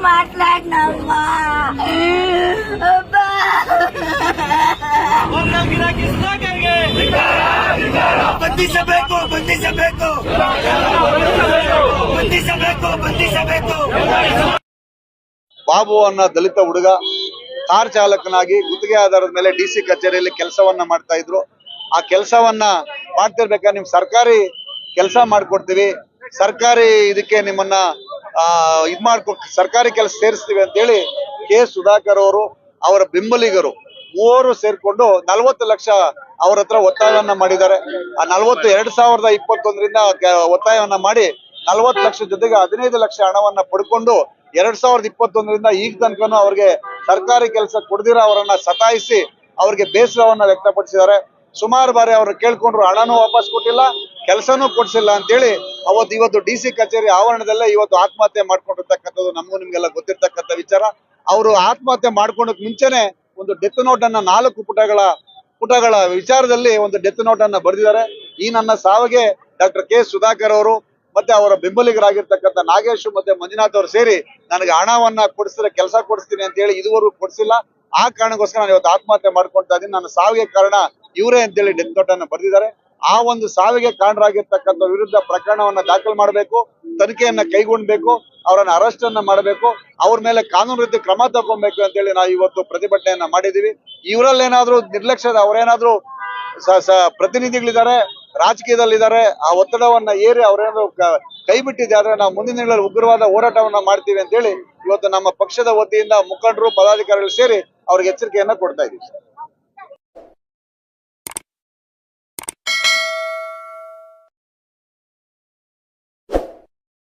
మాట్లాడినమ్మా ಬಂಧಿಸಬೇಕು ಬಂಧಿಸಬೇಕು ಬಂಧಿಸಬೇಕು ಬಂಧಿಸಬೇಕು. ಬಾಬು ಅನ್ನೋ ದಲಿತ ಹುಡುಗ ಕಾರ್ ಚಾಲಕನಾಗಿ ಗುತ್ತಿಗೆ ಆಧಾರದ ಮೇಲೆ ಡಿಸಿ ಕಚೇರಿಯಲ್ಲಿ ಕೆಲಸವನ್ನ ಮಾಡ್ತಾ ಇದ್ರು. ಆ ಕೆಲಸವನ್ನ ಮಾಡ್ತಿರ್ಬೇಕಾದ್ರೆ ನಿಮ್ ಸರ್ಕಾರಿ ಕೆಲಸ ಮಾಡ್ಕೊಡ್ತೀವಿ, ಸರ್ಕಾರಿ ಇದಕ್ಕೆ ನಿಮ್ಮನ್ನ ಸರ್ಕಾರಿ ಕೆಲಸ ಸೇರಿಸ್ತೀವಿ ಅಂತ ಹೇಳಿ ಕೆ ಸುಧಾಕರ್ ಅವರು ಅವರ ಬೆಂಬಲಿಗರು ಮೂವರು ಸೇರ್ಕೊಂಡು 40 ಲಕ್ಷ ಅವ್ರ ಹತ್ರ ಒತ್ತಾಯವನ್ನ ಮಾಡಿದ್ದಾರೆ. ಆ 2021ರಿಂದ ಒತ್ತಾಯವನ್ನ ಮಾಡಿ 40 ಲಕ್ಷ ಜೊತೆಗೆ 15 ಲಕ್ಷ ಹಣವನ್ನ ಪಡ್ಕೊಂಡು 2021ರಿಂದ ಈಗ ತನಕನೂ ಅವ್ರಿಗೆ ಸರ್ಕಾರಿ ಕೆಲಸ ಕೊಡದಿರ ಅವರನ್ನ ಸತಾಯಿಸಿ ಅವ್ರಿಗೆ ಬೇಸರವನ್ನ ವ್ಯಕ್ತಪಡಿಸಿದ್ದಾರೆ. ಸುಮಾರು ಬಾರಿ ಅವ್ರು ಕೇಳ್ಕೊಂಡ್ರು, ಹಣನೂ ವಾಪಸ್ ಕೊಟ್ಟಿಲ್ಲ, ಕೆಲಸನೂ ಕೊಡ್ಸಿಲ್ಲ ಅಂತೇಳಿ ಇವತ್ತು ಡಿಸಿ ಕಚೇರಿ ಆವರಣದಲ್ಲೇ ಇವತ್ತು ಆತ್ಮಹತ್ಯೆ ಮಾಡ್ಕೊಂಡಿರ್ತಕ್ಕಂಥದ್ದು ನಮಗೂ ನಿಮ್ಗೆಲ್ಲ ಗೊತ್ತಿರ್ತಕ್ಕಂಥ ವಿಚಾರ. ಅವರು ಆತ್ಮಹತ್ಯೆ ಮಾಡ್ಕೊಳಕ್ ಮುಂಚೆನೆ ಒಂದು ಡೆತ್ ನೋಟ್ ಅನ್ನ 4 ಪುಟಗಳ ವಿಚಾರದಲ್ಲಿ ಒಂದು ಡೆತ್ ನೋಟ್ ಅನ್ನ ಬರೆದಿದ್ದಾರೆ. ಈ ನನ್ನ ಸಾವಿಗೆ ಡಾಕ್ಟರ್ ಕೆ ಸುಧಾಕರ್ ಅವರು ಮತ್ತೆ ಅವರ ಬೆಂಬಲಿಗರಾಗಿರ್ತಕ್ಕಂಥ ನಾಗೇಶ್ ಮತ್ತೆ ಮಂಜುನಾಥ್ ಅವರು ಸೇರಿ ನನಗೆ ಹಣವನ್ನ ಕೊಡಿಸಿದ್ರೆ ಕೆಲಸ ಕೊಡಿಸ್ತೀನಿ ಅಂತ ಹೇಳಿ ಇದುವರೆಗೂ ಕೊಡಿಸಿಲ್ಲ. ಆ ಕಾರಣಕ್ಕೋಸ್ಕರ ನಾನು ಇವತ್ತು ಆತ್ಮಹತ್ಯೆ ಮಾಡ್ಕೊಳ್ತಾ ಇದ್ದೀನಿ, ನನ್ನ ಸಾವಿಗೆ ಕಾರಣ ಇವರೇ ಅಂತೇಳಿ ಡೆತ್ ನೋಟ್ ಅನ್ನ ಬರೆದಿದ್ದಾರೆ. ಆ ಒಂದು ಸಾವಿಗೆ ಕಾರಣರಾಗಿರ್ತಕ್ಕಂಥ ವಿರುದ್ಧ ಪ್ರಕರಣವನ್ನ ದಾಖಲು ಮಾಡಬೇಕು, ತನಿಖೆಯನ್ನ ಕೈಗೊಳ್ಳಬೇಕು, ಅವರನ್ನ ಅರೆಸ್ಟ್ ಅನ್ನ ಮಾಡಬೇಕು, ಅವ್ರ ಮೇಲೆ ಕಾನೂನು ರೀತಿ ಕ್ರಮ ತಗೊಬೇಕು ಅಂತೇಳಿ ನಾವು ಇವತ್ತು ಪ್ರತಿಭಟನೆಯನ್ನ ಮಾಡಿದೀವಿ. ಇವರಲ್ಲೇನಾದ್ರೂ ನಿರ್ಲಕ್ಷ್ಯದ ಅವರೇನಾದ್ರೂ ಪ್ರತಿನಿಧಿಗಳಿದ್ದಾರೆ, ರಾಜಕೀಯದಲ್ಲಿದ್ದಾರೆ, ಆ ಒತ್ತಡವನ್ನ ಏರಿ ಅವರೇನಾದ್ರು ಕೈ ಬಿಟ್ಟಿದ್ದಾರೆ, ನಾವು ಮುಂದಿನ ದಿನಗಳಲ್ಲಿ ಉಗ್ರವಾದ ಹೋರಾಟವನ್ನ ಮಾಡ್ತೀವಿ ಅಂತ ಹೇಳಿ ಇವತ್ತು ನಮ್ಮ ಪಕ್ಷದ ವತಿಯಿಂದ ಮುಖಂಡರು ಪದಾಧಿಕಾರಿಗಳು ಸೇರಿ ಅವ್ರಿಗೆ ಎಚ್ಚರಿಕೆಯನ್ನ ಕೊಡ್ತಾ ಇದ್ದೀವಿ.